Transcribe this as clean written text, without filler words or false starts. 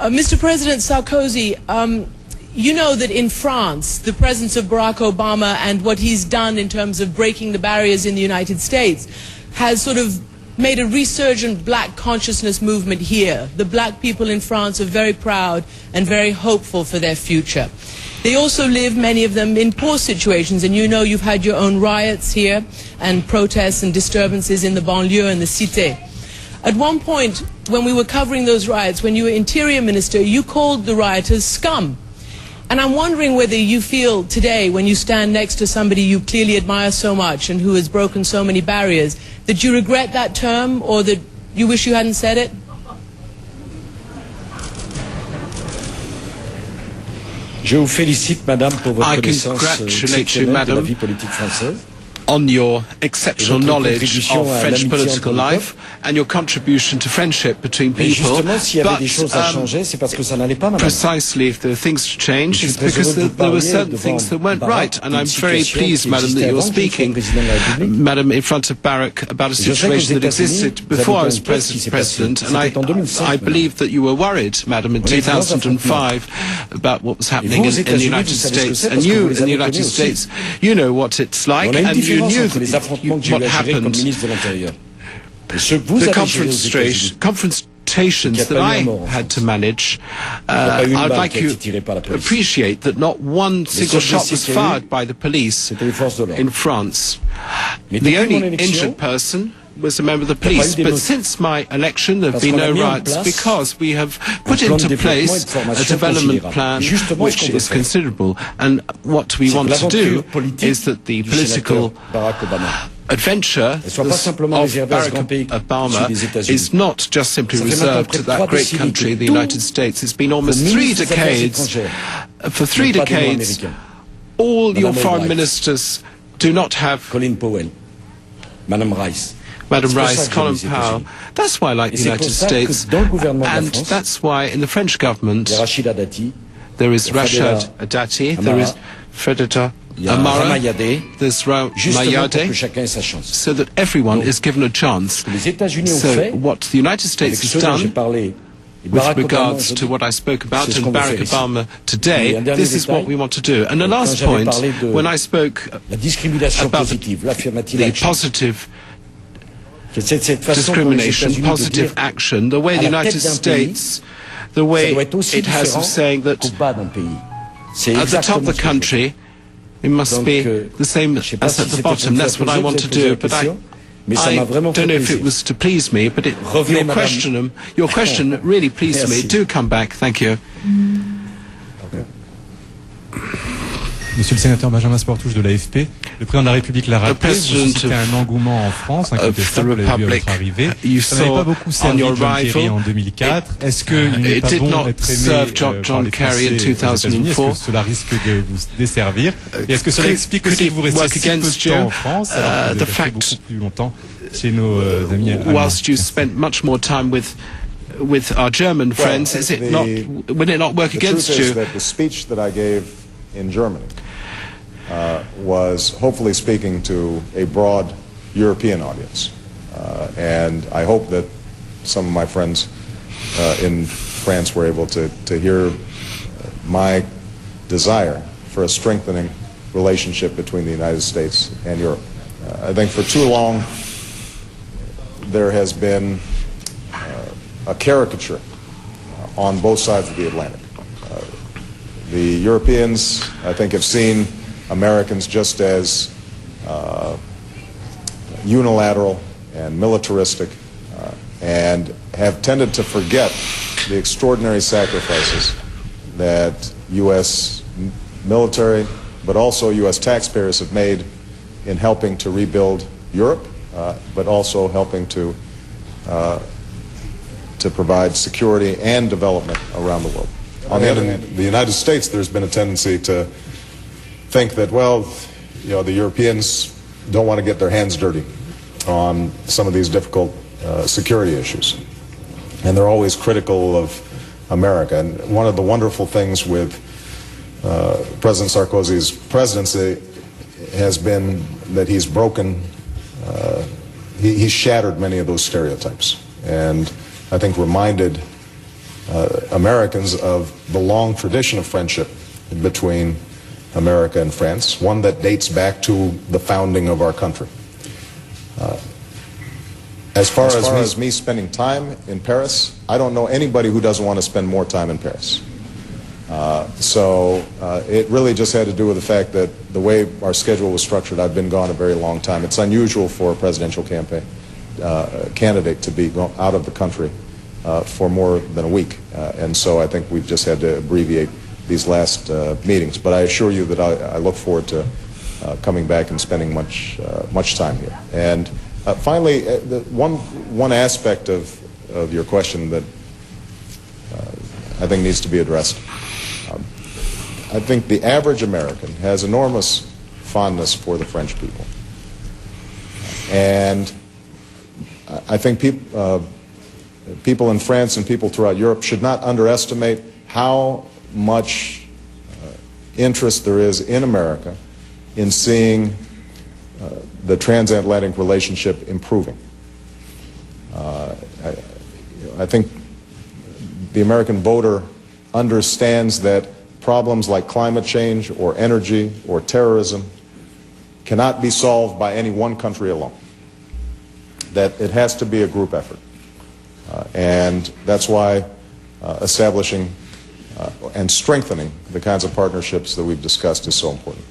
Mr. President Sarkozy, you know that in France, the presence of Barack Obama and what he's done in terms of breaking the barriers in the United States has sort of made a resurgent black consciousness movement here. The black people in France are very proud and very hopeful for their future. They also live, many of them, in poor situations, and you know you've had your own riots here and protests and disturbances in the banlieue and the cité. At one point, when we were covering those riots, when you were Interior Minister, you called the rioters scum. And I'm wondering whether you feel today, when you stand next to somebody you clearly admire so much and who has broken so many barriers, that you regret that term or that you wish you hadn't said it? Je vous félicite, Madame, pour votre connaissance exceptionnelle de la vie politique française. On your exceptional knowledge of French political life and your contribution to friendship between people. But precisely, if there are things to change, it's because there were certain things that weren't right. And I'm very pleased, Madam, that you're speaking, Madam, in front of Barack about a situation that existed before I was President. And I believe that you were worried, Madam, in 2005 about what was happening in the United States. And you, in the United States, you know what it's like. And you knew what happened. The confrontations that I had to manage, I'd like you to appreciate that not one single shot was fired by the police in France. The only injured person was a member of the police, but since my election there have been no riots because we have put into place a development plan which is considerable, and what we want to do is that the political adventure of Barack Obama is not just simply reserved to that great country, the United States. It's been almost 3 decades. For 3 decades, all your foreign ministers do not have Madam Rice, Colin Powell. That's why I like the United States, and that's why in the French government there is Rachid Dati, there is Frédéric Amara, there's Mayade, so that everyone is given a chance. So what the United States has done with regards to what I spoke about in Barack Obama today, this is what we want to do. And the last point, when I spoke about the positive discrimination, positive action, the way the United States, the way it has of saying that at the top of the country, it must be the same as at the bottom. That's what I want to do, but I don't know if it was to please me, but your question really pleased me. Do come back. Thank you. Monsieur le sénateur Benjamin Sportouche de l'AFP, le président de la République l'a rappelé, vous citez un engouement en France, incontestable, vous l'avez vu à votre arrivée. Ça n'avait pas beaucoup servi John Kerry en 2004. Est-ce qu'il n'est pas bon d'être aimé par les Français et les États-Unis? Est-ce que cela risque de vous desservir? Et est-ce que cela explique aussi que vous restez si peu de temps en France, alors que vous avez resté beaucoup plus longtemps chez nos amis allemands? Whilst you spent much more time with our German friends, will it not work against you? The speech that I gave in Germany was hopefully speaking to a broad European audience. And I hope that some of my friends in France were able to hear my desire for a strengthening relationship between the United States and Europe. I think for too long there has been a caricature on both sides of the Atlantic. The Europeans, I think, have seen Americans just as unilateral and militaristic, and have tended to forget the extraordinary sacrifices that U.S. military, but also U.S. taxpayers have made in helping to rebuild Europe, but also helping to provide security and development around the world. On the other hand, in the United States, there's been a tendency to think that, well, you know, the Europeans don't want to get their hands dirty on some of these difficult security issues. And they're always critical of America. And one of the wonderful things with President Sarkozy's presidency has been that he's broken, he's shattered many of those stereotypes. And I think reminded Americans of the long tradition of friendship between America and France, one that dates back to the founding of our country. As far as me spending time in Paris, I don't know anybody who doesn't want to spend more time in Paris. So it really just had to do with the fact that the way our schedule was structured, I've been gone a very long time. It's unusual for a presidential campaign candidate to be out of the country for more than a week. And so I think we've just had to abbreviate these last meetings. But I assure you that I look forward to coming back and spending much time here. And finally, one aspect of your question that I think needs to be addressed. I think the average American has enormous fondness for the French people. And I think people in France and people throughout Europe should not underestimate how much interest there is in America in seeing the transatlantic relationship improving. I think the American voter understands that problems like climate change or energy or terrorism cannot be solved by any one country alone. That it has to be a group effort. And that's why establishing and strengthening the kinds of partnerships that we've discussed is so important.